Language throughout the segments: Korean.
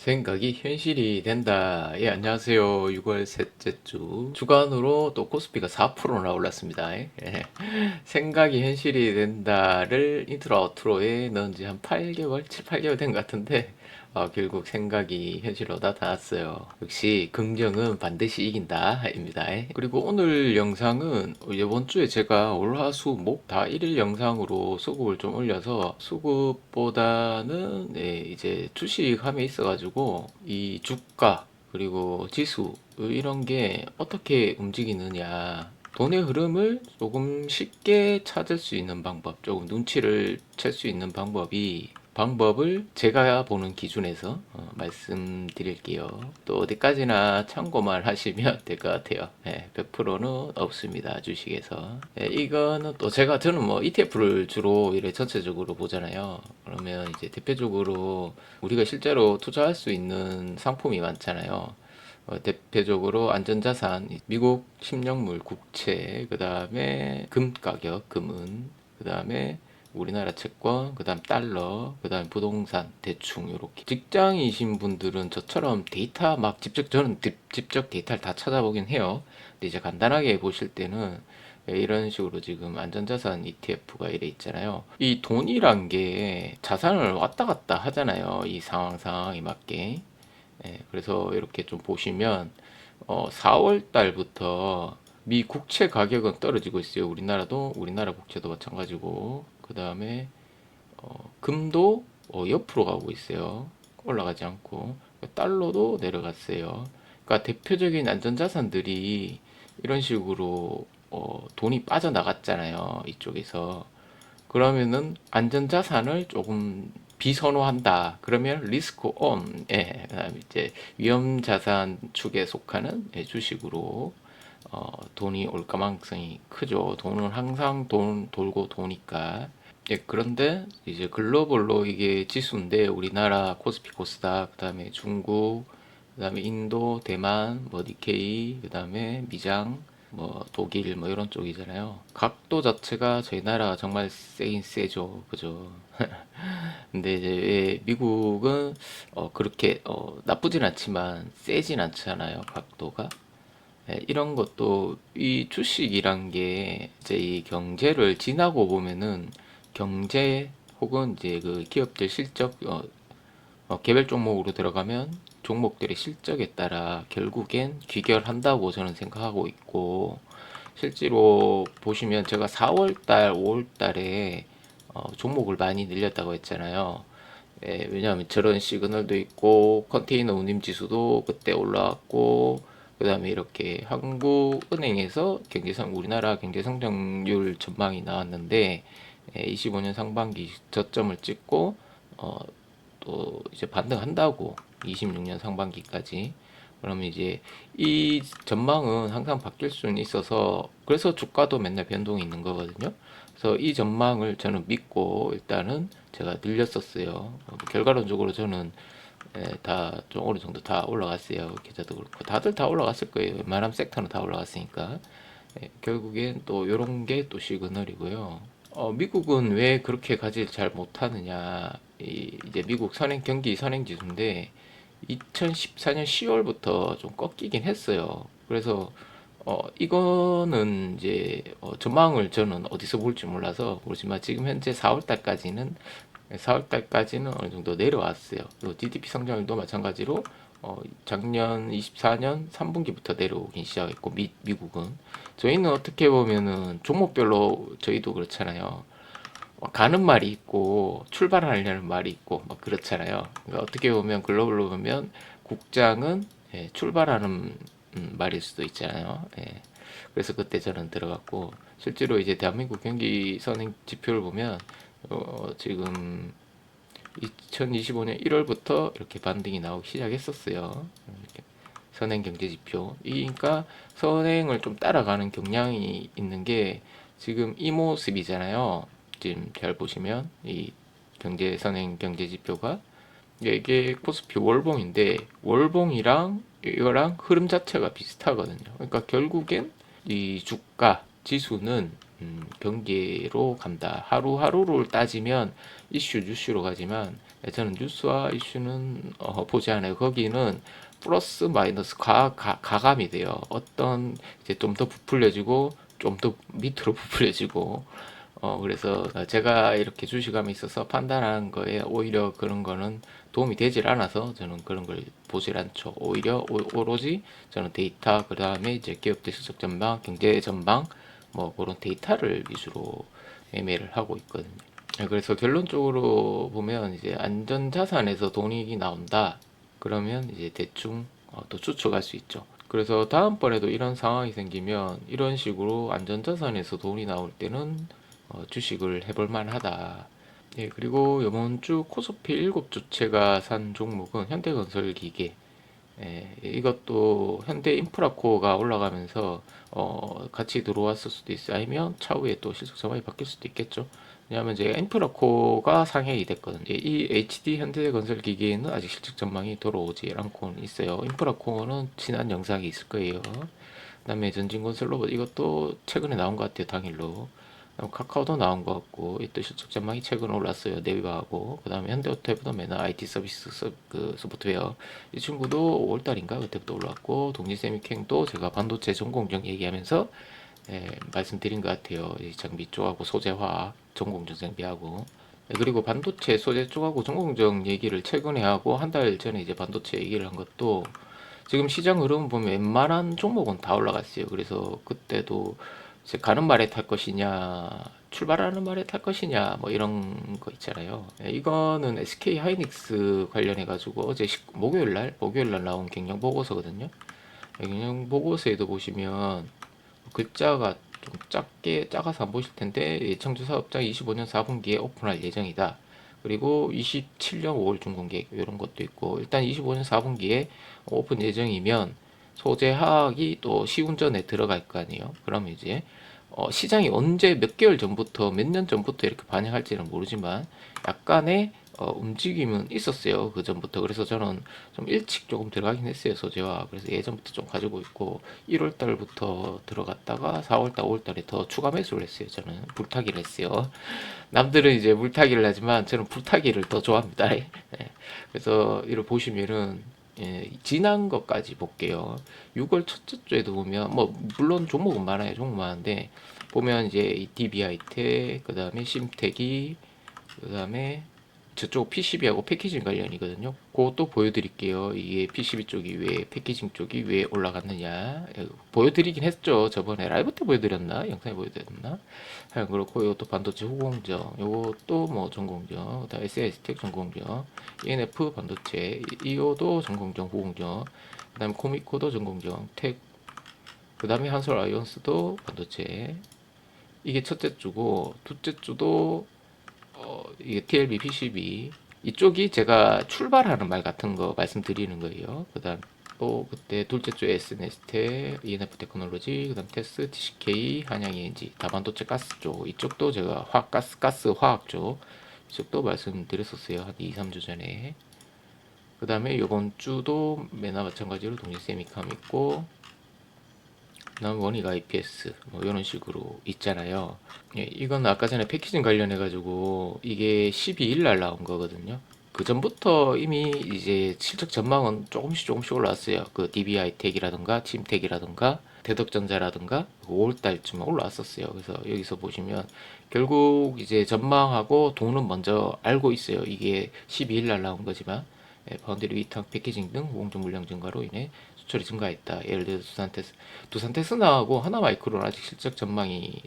생각이 현실이 된다. 예, 안녕하세요. 6월 셋째 주. 주간으로 또 코스피가 4%나 올랐습니다. 예. 생각이 현실이 된다를 인트로 아우트로에 넣은 지 한 8개월, 7, 8개월 된 것 같은데, 결국 생각이 현실로 나타났어요. 역시 긍정은 반드시 이긴다. 입니다. 예. 그리고 오늘 영상은 이번 주에 제가 월, 화, 수, 목 다 1일 영상으로 수급을 좀 올려서 수급보다는 이제 주식함에 있어가지고 이 주가 그리고 지수 이런 게 어떻게 움직이느냐 돈의 흐름을 조금 쉽게 찾을 수 있는 방법, 조금 눈치를 챌 수 있는 방법을 제가 보는 기준에서 말씀드릴게요. 또 어디까지나 참고만 하시면 될 것 같아요. 100%는 없습니다. 주식에서. 이거는 또 저는 뭐 ETF를 주로 이래 전체적으로 보잖아요. 그러면 이제 대표적으로 우리가 실제로 투자할 수 있는 상품이 많잖아요. 대표적으로 안전자산, 미국 10년물 국채, 그 다음에 금 가격, 금은, 그 다음에 우리나라 채권, 그 다음 달러, 그 다음 부동산, 대충 요렇게. 직장이신 분들은 저처럼 데이터 막 저는 직접 데이터를 다 찾아보긴 해요. 근데 이제 간단하게 보실 때는 이런 식으로 지금 안전자산 ETF가 이래 있잖아요. 이 돈이란 게 자산을 왔다 갔다 하잖아요. 이 상황에 맞게. 그래서 이렇게 좀 보시면 4월 달부터 미 국채 가격은 떨어지고 있어요. 우리나라 국채도 마찬가지고 그 다음에 금도 옆으로 가고 있어요. 올라가지 않고 달러도 내려갔어요. 그러니까 대표적인 안전자산들이 이런 식으로 돈이 빠져나갔잖아요. 이쪽에서. 그러면은 안전자산을 조금 비선호한다. 그러면 리스크 온, 그다음에 이제 위험자산 축에 속하는 주식으로 돈이 올 가능성이 크죠. 돈은 항상 돈 돌고 도니까. 그런데 이제 글로벌로 이게 지수인데 우리나라 코스피 코스닥, 그다음에 중국, 그다음에 인도, 대만, 뭐 니케이, 그다음에 미장, 뭐 독일 뭐 이런 쪽이잖아요. 각도 자체가 저희 나라가 정말 세긴 세죠. 그죠? 근데 이제 미국은 그렇게 나쁘진 않지만 세진 않잖아요. 각도가. 이런 것도 이 주식이란 게 이제 이 경제를 지나고 보면은 경제 혹은 이제 그 기업들 실적 개별 종목으로 들어가면 종목들의 실적에 따라 결국엔 귀결한다고 저는 생각하고 있고 실제로 보시면 제가 4월달, 5월달에 종목을 많이 늘렸다고 했잖아요. 왜냐하면 저런 시그널도 있고 컨테이너 운임 지수도 그때 올라왔고 그 다음에 이렇게 한국은행에서 우리나라 경제 성장률 전망이 나왔는데 25년 상반기 저점을 찍고 또 이제 반등한다고 26년 상반기까지. 그러면 이제 이 전망은 항상 바뀔 수는 있어서 그래서 주가도 맨날 변동이 있는 거거든요. 그래서 이 전망을 저는 믿고 일단은 제가 늘렸었어요. 결과론적으로 저는 다 좀 어느 정도 다 올라갔어요. 계좌도 그렇고 다들 다 올라갔을 거예요. 웬만한 섹터는 다 올라갔으니까. 결국엔 또 이런 게 또 시그널이고요. 미국은 왜 그렇게 가지를 잘 못하느냐. 이제 미국 경기 선행 지수인데 2014년 10월부터 좀 꺾이긴 했어요. 그래서 이거는 이제 전망을 저는 어디서 볼지 몰라서 모르지만 지금 현재 4월 달까지는 어느 정도 내려왔어요. 또 GDP 성장률도 마찬가지로 작년 24년 3분기부터 내려오긴 시작했고 미국은 저희는 어떻게 보면은 종목별로 저희도 그렇잖아요. 가는 말이 있고 출발하려는 말이 있고 막 그렇잖아요. 그러니까 어떻게 보면 글로벌로 보면 국장은 출발하는 말일 수도 있잖아요. 그래서 그때 저는 들어갔고 실제로 이제 대한민국 경기 선행 지표를 보면 지금 2025년 1월부터 이렇게 반등이 나오기 시작했었어요. 이렇게 선행 경제 지표. 그러니까 선행을 좀 따라가는 경향이 있는 게 지금 이 모습이잖아요. 지금 잘 보시면 이 경제 선행 경제 지표가 이게 코스피 월봉인데 월봉이랑 이거랑 흐름 자체가 비슷하거든요. 그러니까 결국엔 이 주가 지수는 경기로 간다. 하루하루를 따지면 이슈, 뉴스로 가지만 저는 뉴스와 이슈는 보지 않아요. 거기는 플러스 마이너스 가감이 돼요. 어떤 이제 좀 더 부풀려지고 좀 더 밑으로 부풀려지고 그래서 제가 이렇게 주식함에 있어서 판단하는 거에 오히려 그런 거는 도움이 되질 않아서 저는 그런 걸 보질 않죠. 오히려 오로지 저는 데이터, 그 다음에 이제 기업들 실적 전망, 경제 전망, 뭐 그런 데이터를 위주로 매매를 하고 있거든요. 그래서 결론적으로 보면 이제 안전자산에서 돈이 나온다. 그러면 이제 대충 또 추측할 수 있죠. 그래서 다음번에도 이런 상황이 생기면 이런 식으로 안전자산에서 돈이 나올 때는 주식을 해볼 만하다. 예, 그리고 이번 주 코스피 7주체가 산 종목은 현대건설기계. 예, 이것도 현대인프라코어가 올라가면서 같이 들어왔을 수도 있어요. 아니면 차후에 또 실적 전망이 바뀔 수도 있겠죠. 왜냐하면 제가 인프라코어가 상향이 됐거든요. 이 HD 현대건설기계에는 아직 실적 전망이 들어오지 않고는 있어요. 인프라코어는 지난 영상이 있을 거예요. 그다음에 전진건설로봇 이것도 최근에 나온 것 같아요. 당일로. 카카오도 나온 것 같고 또 실적 전망이 최근 올랐어요. 네이버하고 그다음에 현대호텔보다 맨날 IT 서비스 그 소프트웨어 이 친구도 5월달인가 그때부터 올랐고 동지세미캥도 제가 반도체 전공정 얘기하면서 말씀드린 것 같아요. 이 장비 쪽하고 소재화 전공정 장비하고 그리고 반도체 소재 쪽하고 전공정 얘기를 최근에 하고 한 달 전에 이제 반도체 얘기를 한 것도 지금 시장 흐름 보면 웬만한 종목은 다 올라갔어요. 그래서 그때도 이제 가는 말에 탈 것이냐, 출발하는 말에 탈 것이냐, 뭐 이런 거 있잖아요. 이거는 SK 하이닉스 관련해 가지고 어제 목요일 날 나온 경영 보고서거든요. 경영 보고서에도 보시면 글자가 좀 작아서 안 보실 텐데 청주 사업장 25년 4분기에 오픈할 예정이다. 그리고 27년 5월 준공계획 이런 것도 있고 일단 25년 4분기에 오픈 예정이면 소재 하학이 또 시운전에 들어갈 거 아니에요. 그러면 이제 시장이 언제 몇 개월 전부터 몇 년 전부터 이렇게 반영할지는 모르지만 약간의 움직임은 있었어요. 그 전부터. 그래서 저는 좀 일찍 조금 들어가긴 했어요. 소재와. 그래서 예전부터 좀 가지고 있고 1월 달부터 들어갔다가 4월 달, 5월 달에 더 추가 매수를 했어요. 저는 불타기를 했어요. 남들은 이제 물타기를 하지만 저는 불타기를 더 좋아합니다. 예. 그래서 이를 보시면은 지난 것까지 볼게요. 6월 첫째 주에도 보면 뭐 물론 종목은 많아요. 종목 많은데 보면 이제 이 DB하이텍, 그다음에 심텍이, 그다음에 저쪽 PCB하고 패키징 관련이거든요. 그것도 보여드릴게요. 이게 PCB 쪽이 왜 패키징 쪽이 왜 올라갔느냐 보여드리긴 했죠. 저번에 라이브 때 보여드렸나? 영상에 보여드렸나? 하여간 그렇고 이것도 반도체 후공정, 이것도 뭐 전공정, 다 SIS텍 전공정, ENF 반도체, 이것도 전공정 후공정, 그다음에 코미코도 전공정, 그다음에 한솔 아이온스도 반도체. 이게 첫째 주고 둘째 주도 이게 TLB, PCB 이쪽이 제가 출발하는 말 같은 거 말씀드리는 거예요. 그다음 또 그때 둘째 주에 SNS텍, ENF 테크놀로지, 그다음 테스, TCK, 한양 ENG, 다반도체 가스 쪽 이쪽도 제가 가스 화학 쪽 이쪽도 말씀드렸었어요. 한 2, 3주 전에. 그다음에 이번 주도 매나 마찬가지로 동일세미캄 있고 그다음 원익 IPS 뭐 이런 식으로 있잖아요. 예, 이건 아까 전에 패키징 관련해 가지고 이게 12일 날 나온 거거든요. 그 전부터 이미 이제 실적 전망은 조금씩 올라왔어요. 그 DB하이텍이라든가 침텍이라든가 대덕전자라든가 5월 달쯤에 올라왔었어요. 그래서 여기서 보시면 결국 이제 전망하고 돈은 먼저 알고 있어요. 이게 12일 날 나온 거지만 파운드리 위탁 패키징 등 공정 물량 증가로 인해 수출이 증가했다. 예를 들어 두산테스나하고 하나마이크로는 아직 실적 전망이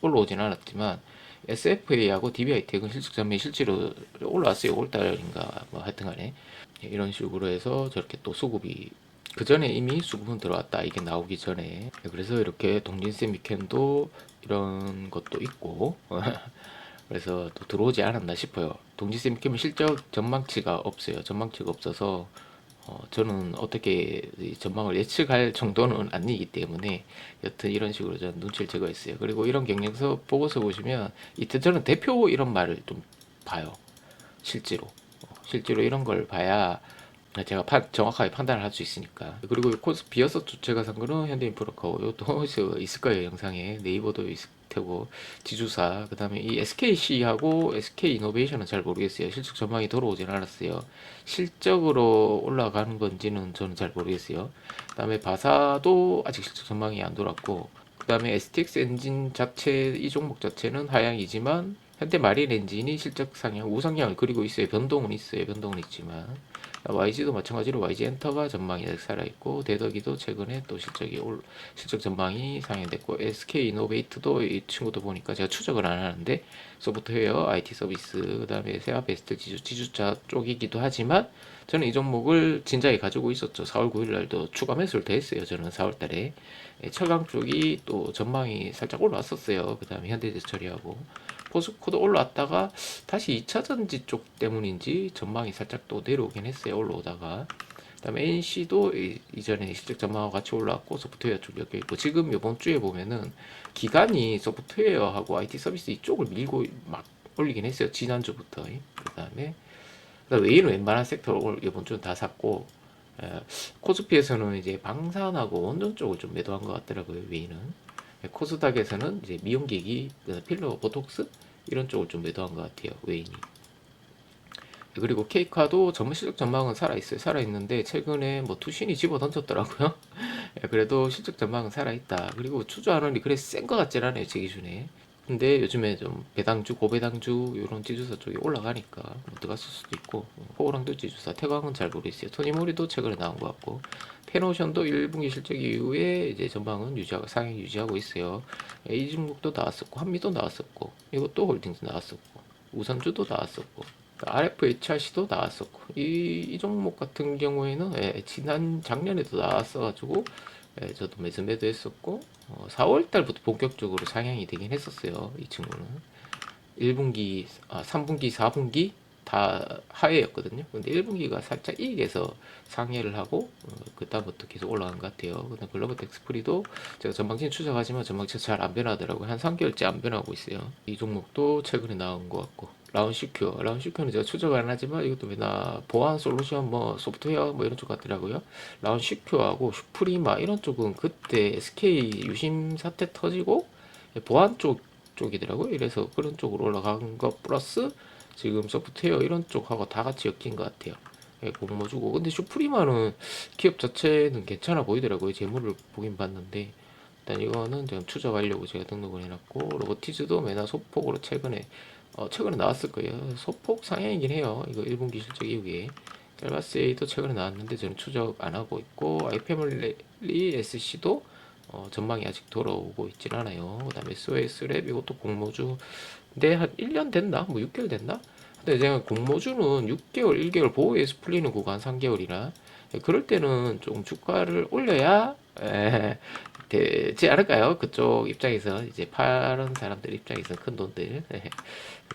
올라오진 않았지만 SFA하고 DB하이텍은 실적 전망이 실제로 올라왔어요. 5월달인가 뭐 하여튼간에 이런 식으로 해서 저렇게 또 수급이 그 전에 이미 수급은 들어왔다. 이게 나오기 전에 그래서 이렇게 동진세미캔도 이런 것도 있고 그래서 또 들어오지 않았나 싶어요. 동지세미캠은 실적 전망치가 없어요. 전망치가 없어서 저는 어떻게 전망을 예측할 정도는 아니기 때문에 여튼 이런 식으로 저는 눈치를 제거했어요. 그리고 이런 경영서 보고서 보시면 이때 저는 대표 이런 말을 좀 봐요. 실제로 이런 걸 봐야 제가 정확하게 판단을 할 수 있으니까. 그리고 코스 비어서 주체가 산 거는 현대인프라코 이것도 있을 거예요. 영상에 네이버도 테고 지주사, 그다음에 이 SKC하고 SK이노베이션은 잘 모르겠어요. 실적 전망이 들어오진 않았어요. 실적으로 올라가는 건지는 저는 잘 모르겠어요. 그다음에 바사도 아직 실적 전망이 안 돌았고, 그다음에 STX 엔진 자체, 이 종목 자체는 하향이지만 현대 마린 엔진이 실적 상향, 우상향을 그리고 있어요. 변동은 있어요. 변동은 있지만 YG도 마찬가지로 YG 엔터가 전망이 아직 살아있고, 대덕이도 최근에 또 실적 전망이 상향됐고, SK 이노베이트도 이 친구도 보니까 제가 추적을 안 하는데 소프트웨어, IT 서비스, 그 다음에 세아베스트 지주차 쪽이기도 하지만 저는 이 종목을 진작에 가지고 있었죠. 4월 9일 날도 추가 매수를 다 했어요. 저는 4월 달에. 철강 쪽이 또 전망이 살짝 올라왔었어요. 그 다음에 현대제철이하고 포스코도 올라왔다가 다시 2차전지 쪽 때문인지 전망이 살짝 또 내려오긴 했어요. 올라오다가. 그다음에 NC도 이전에 실적 전망하고 같이 올라왔고, 소프트웨어 쪽 엮여 있고, 지금 이번 주에 보면은 기간이 소프트웨어하고 IT 서비스 이쪽을 밀고 막 올리긴 했어요. 지난주부터. 그다음에 외인은 웬만한 섹터를 이번 주는 다 샀고, 코스피에서는 이제 방산하고 원전 쪽을 좀 매도한 것 같더라고요. 외인은. 코스닥에서는 이제 미용기기, 필러, 보톡스 이런 쪽을 좀 매도한 것 같아요. 외인이. 그리고 케이카도 전문 실적 전망은 살아있어요. 살아있는데 최근에 뭐 투신이 집어 던졌더라고요. 그래도 실적 전망은 살아있다. 그리고 추조하는이 그래 센 것 같진 않아요. 제 기준에. 근데 요즘에 좀 배당주, 고배당주 이런 지주사 쪽이 올라가니까 뭐 들어갔을 수도 있고, 호랑도 지주사, 태광은 잘 모르겠어요. 토니모리도 최근에 나온 것 같고, 페노션도 1분기 실적 이후에 이제 전망은 유지하고 상향 유지하고 있어요. 이중국도 나왔었고, 한미도 나왔었고, 이것도 홀딩도 나왔었고, 우선주도 나왔었고, RFHRC도 나왔었고, 이 종목 같은 경우에는 지난 작년에도 나왔어가지고 저도 매수 했었고, 4월 달부터 본격적으로 상향이 되긴 했었어요. 이 친구는 1분기, 3분기, 4분기 다 하회였거든요. 근데 1분기가 살짝 이익에서 상회를 하고 그다음부터 계속 올라간 것 같아요. 그다음 글로벌 텍스프리도 제가 전방진 추적하지만 전방치 잘 안 변하더라고요. 한 3개월째 안 변하고 있어요. 이 종목도 최근에 나온 것 같고, 라운시큐어는 제가 추적을 안 하지만 이것도 왜나 보안 솔루션 뭐 소프트웨어 뭐 이런 쪽 같더라고요. 라운시큐어하고 슈프리마 이런 쪽은 그때 SK 유심 사태 터지고 보안 쪽이더라고요. 이래서 그런 쪽으로 올라간 것 플러스 지금 소프트웨어 이런 쪽하고 다 같이 엮인 것 같아요. 공모 주고. 근데 슈프리마는 기업 자체는 괜찮아 보이더라고요. 재물을 보긴 봤는데 일단 이거는 지금 추적하려고 제가 등록을 해놨고, 로보티즈도 메나 소폭으로 최근에 나왔을 거예요. 소폭 상향이긴 해요. 이거 1분기 실적 이후에. 짤바세이도 최근에 나왔는데 저는 추적 안 하고 있고, 아이패밀리 SC도 전망이 아직 돌아오고 있진 않아요. 그 다음에 SOS랩 이것도 공모주. 근데 한 1년 됐나? 뭐 6개월 됐나? 근데 제가 공모주는 6개월, 1개월 보호에서 풀리는 구간 3개월이나 그럴 때는 조금 주가를 올려야 되지 않을까요? 그쪽 입장에서 이제 파는 사람들 입장에서 큰 돈들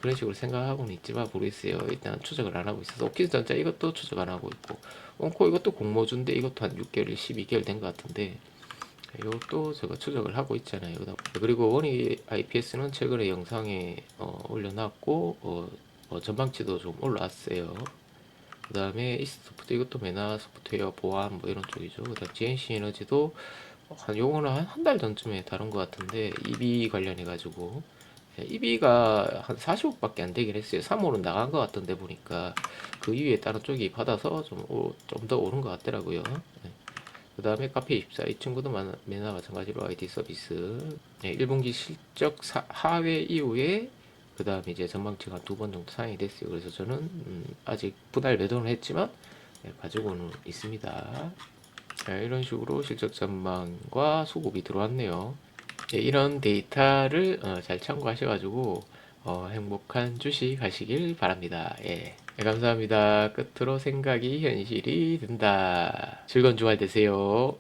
그런 식으로 생각하고는 있지만 모르겠어요. 일단 추적을 안 하고 있어서 오키즈전자 이것도 추적 안 하고 있고, 원코 이것도 공모주인데 이것도 한 6개월, 12개월 된 것 같은데 이것도 제가 추적을 하고 있잖아요. 그리고 원희 IPS는 최근에 영상에 올려놨고, 전방치도 좀 올라왔어요. 그 다음에 이스트소프트 이것도 메나 소프트웨어 보안 뭐 이런 쪽이죠. 그 다음 GNC 에너지도 요거는 한 달 전쯤에 다룬 것 같은데 EV 관련해 가지고 EV가 한 40억밖에 안 되긴 했어요. 3월은 나간 것 같던데 보니까 그 이후에 다른 쪽이 받아서 좀 더 오른 것 같더라고요. 그 다음에 카페24 이 친구도 메나 마찬가지로 IT 서비스 1분기 실적 하회 이후에 그 다음에 이제 전망치가 한 2번 정도 상향이 됐어요. 그래서 저는 아직 분할 매도는 했지만 가지고는 있습니다. 이런 식으로 실적 전망과 수급이 들어왔네요. 이런 데이터를 잘 참고하셔가지고 행복한 주식 하시길 바랍니다. 감사합니다. 끝으로 생각이 현실이 된다. 즐거운 주말 되세요.